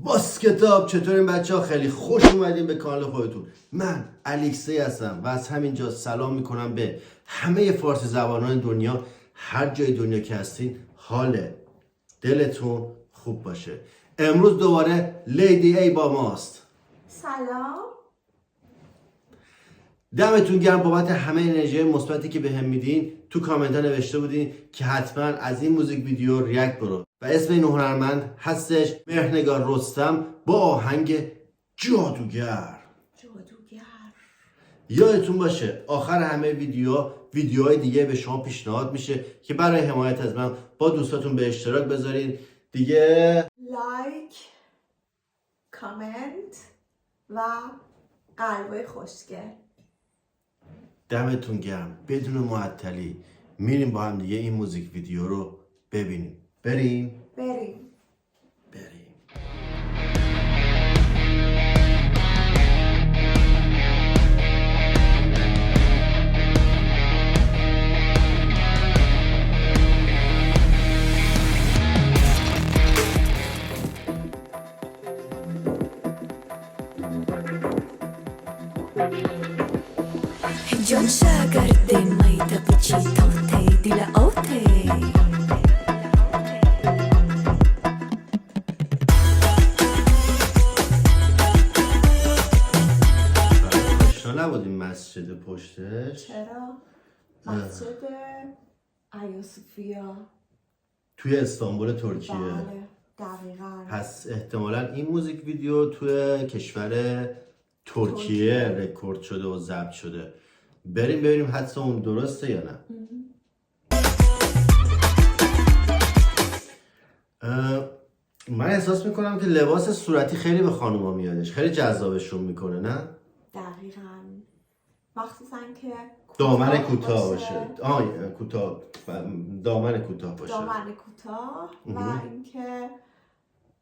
باس کتاب. چطورین بچه ها؟ خیلی خوش اومدین به کانال خودتون. من الکسی هستم و از همینجا سلام میکنم به همه فارسی زبانان دنیا. هر جای دنیا که هستین حال دلتون خوب باشه. امروز دوباره لیدی ای با ماست. سلام. دمتون گرم بابت همه انرژی مثبتی که بهم میدین. تو کامنت ها نوشته بودین که حتما از این موزیک ویدیو ریاکت برو و اسم این هنرمند هستش مهرنگار رستم با آهنگ جادوگر. یادتون باشه آخر همه ویدیوهای دیگه به شما پیشنهاد میشه که برای حمایت از من با دوستاتون به اشتراک بذارین دیگه. لایک، کامنت و قلبای خوشگل. دمتون گرم. بدون معطلی میریم با هم دیگه این موزیک ویدیو رو ببینیم. بریم. جان شاگرد میده بچی توته دیل اوته آشنا نبودیم مسجد پشتش؟ چرا؟ مسجد آیا صوفیا توی استانبول ترکیه. بله دقیقا. پس احتمالا این موزیک ویدیو توی کشور ترکیه رکورد شده و ضبط شده. بریم ببینیم حدس اون درسته یا نه. من احساس میکنم که لباس صورتی خیلی به خانوما میادش، خیلی جذابشون میکنه نه؟ دقیقا. مخصوصا که دامن کوتاه باشه. کوتاه، دامن کوتاه باشه. دامن کوتاه و اینکه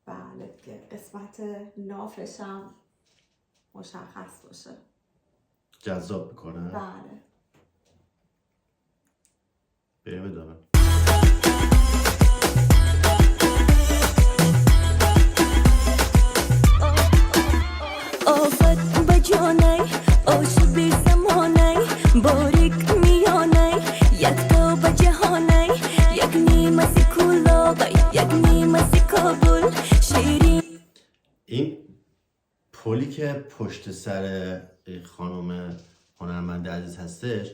بله که قسمت نافش هم مشخص باشه. جذاب میکنه. بله. بریم ادامه. آفت بجانای آشوب زمانای باریک میانای یک تا بجهانای یک نیم از کولاغای یک نیم از کابل شیرین. این پلی که پشت سر خانم هنرمند عزیز هستش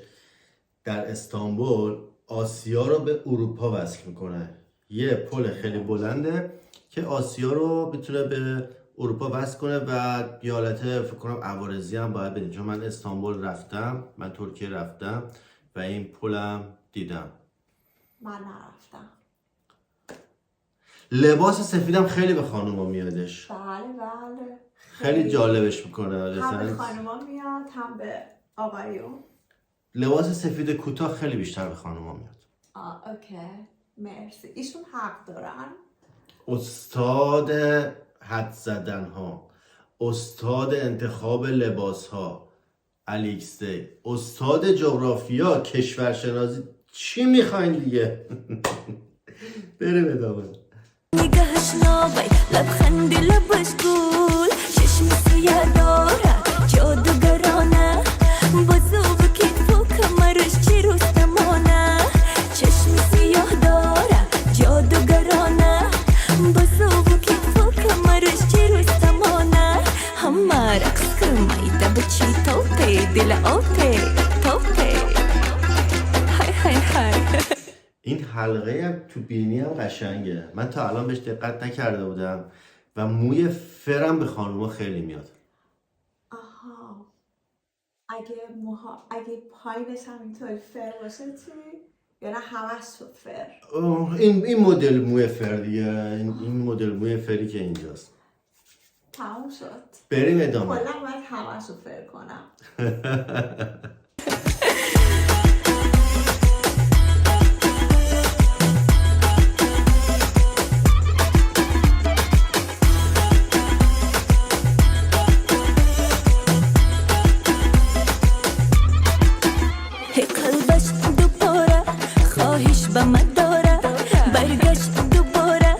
در استانبول آسیا رو به اروپا وصل میکنه. یه پل خیلی بلنده که آسیا رو بتونه به اروپا وصل کنه و یه حالت فکر کنم عوارضی هم باید بدیم، چون من استانبول رفتم، من ترکیه رفتم و این پلم دیدم. من نرفتم. لباس سفیدم خیلی به خانوما میادش. بله خیلی جالبش میکنه. هم به خانوما میاد هم به آقایون. لباس سفید کوتاه خیلی بیشتر به خانوما میاد. اوکی مرسی. ایشون حق دارن. استاد حد زدن ها، استاد انتخاب لباس ها، الکسی، استاد جغرافیا، کشورشناسی، چی میخواین دیگه؟ بریم ادامه. نگهش ناوی لبخند لبش گل چشم سیاه داره جادوگرانه بازو و کتف و کمرش چی رستمانه چشم سیاه داره جادوگرانه بازو و کتف و کمرش چی رستمانه همه رقص کرمیده بچی توته دل اوته توته های های های. این حلقه هم تو بینی هم قشنگه. من تا الان بهش دقت نکرده بودم و موی فرم به خانوما خیلی میاد. آها. اگه پایینش هم اینطوری فر باشه چی؟ یا نه همش فر؟ این مدل موی فر دیگه. این مدل موی فری که اینجاست. تموم شد. بریم ادامه. کلا باید همش رو فر کنم. به من داره برگشت دوباره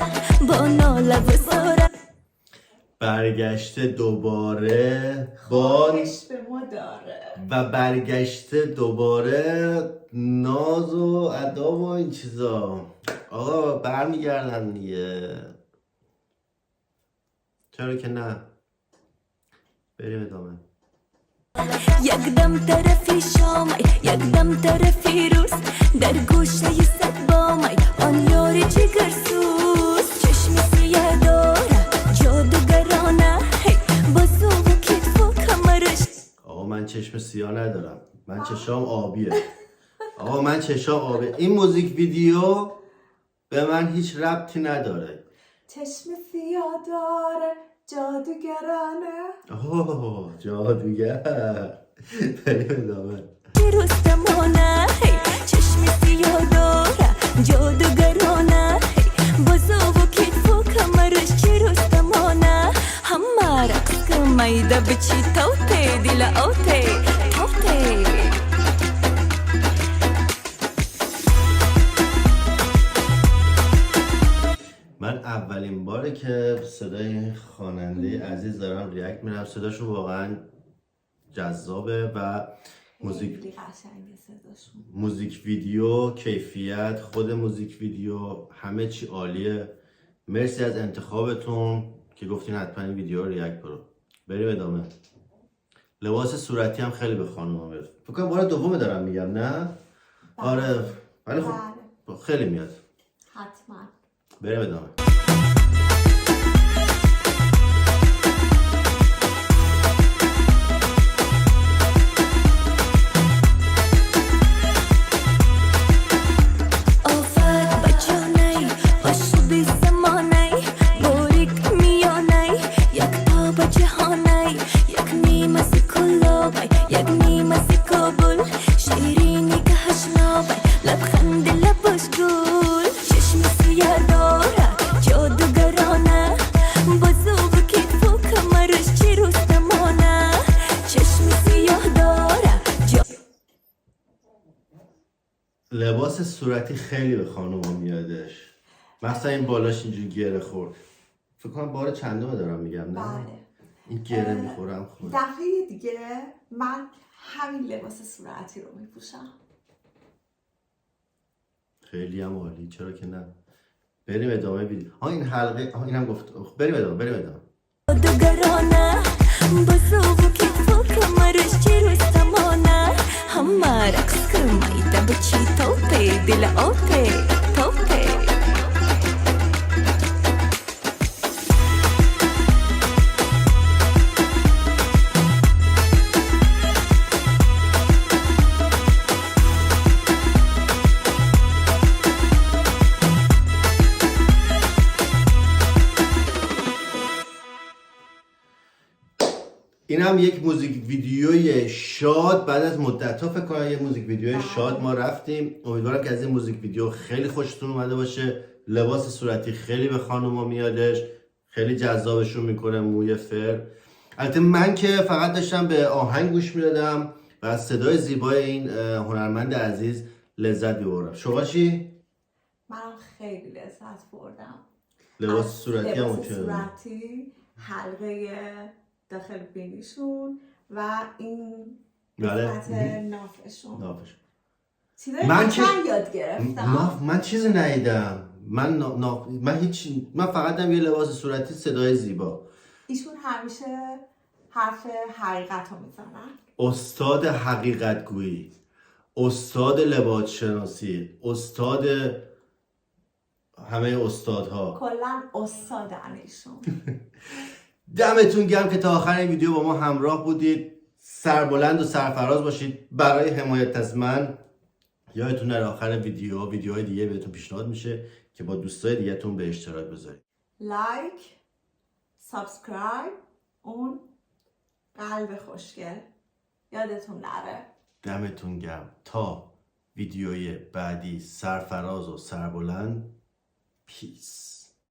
با ناله و زاره. برگشته دوباره با عشق به ما داره. و برگشته دوباره ناز و ادا و این چیزا. آقا برمیگردن دیگه، چرا که نه. بریم ادامه. یکدم طرفی شامای یکدم طرفی روز در گوشه صد بامای آن یاری جگرسوز چشم سیاه داره جادوگرانه بازو و کتف و کمرش. آقا من چشم سیاه ندارم، من چشام آبیه. آقا من چشام آبیه. این موزیک ویدیو به من هیچ ربطی نداره. چشم سیاه داره جادوگرانه. اوه جادوگر. بریم ادامه. رستمانه چشم سیاه داره جادوگرانه بازو و کتف و کمرش چی رستمانه همه رقص که میده بچی توته دل اوته توته. من اولین باره که صدای خواننده عزیز دارم ریاکت میرم، صداشون واقعا جذابه و خیلی قشنگه صداشون. موزیک ویدیو کیفیت، خود موزیک ویدیو همه چی عالیه. مرسی از انتخابتون که گفتین حتما این ویدیو رو ریاکت کنم. بریم ادامه. لباس صورتی هم خیلی به خانوما میاد. فکر کنم بار دومه دارم میگم نه؟ آره ولی خب خیلی میاد. حتما. بریم ادامه. لباس صورتی خیلی به خانوما میادش، مثلا این بالاش اینجوری گره خورد. فکر کنم بار چندمه دارم میگم نه؟ بله. این گره میخورم خورد. دفعه دیگه من همین لباس صورتی رو میپوشم. خیلی هم عالی، چرا که نه. بریم ادامه ویدیو. این حلقه اینم گفت. بریم ادامه. جادوگرانه بازو و کتف و کمرش چی رستمانه همه رقص که میده بچی توته دل اوته توته. این هم یک موزیک ویدیوی شاد. بعد از مدت ها فکر کنم یه موزیک ویدیوی شاد ما رفتیم. امیدوارم که از این موزیک ویدیو خیلی خوشتون اومده باشه. لباس صورتی خیلی به خانوما میادش، خیلی جذابشون میکنه، موی فر. البته من که فقط داشتم به آهنگ گوش میدادم و از صدای زیبای این هنرمند عزیز لذت میبردم. شما چی؟ من خیلی لذت بردم. لباس صورتی هم لباس صورتی، حلقه داخل بینیشون و این قسمت نافشون. چیزایی من یاد گرفتم. من چیزی ندیدم. من فقط هم یه لباس صورتی، صدای زیبا. ایشون همیشه حرف حقیقت رو میزنن. استاد حقیقت گویی، استاد لباس شناسی، استاد همه استادها، کلا استادن ایشون. دمتون گرم که تا آخر این ویدیو با ما همراه بودید. سربلند و سرفراز باشید. برای حمایت از من یادتون نره آخر ویدیوهای دیگه بهتون پیشنهاد میشه که با دوستای دیگه‌تون به اشتراک بذارید. لایک، سابسکرایب، اون قلب خوشگل یادتون نره. دمتون گرم. تا ویدیوی بعدی سرفراز و سربلند. پیس.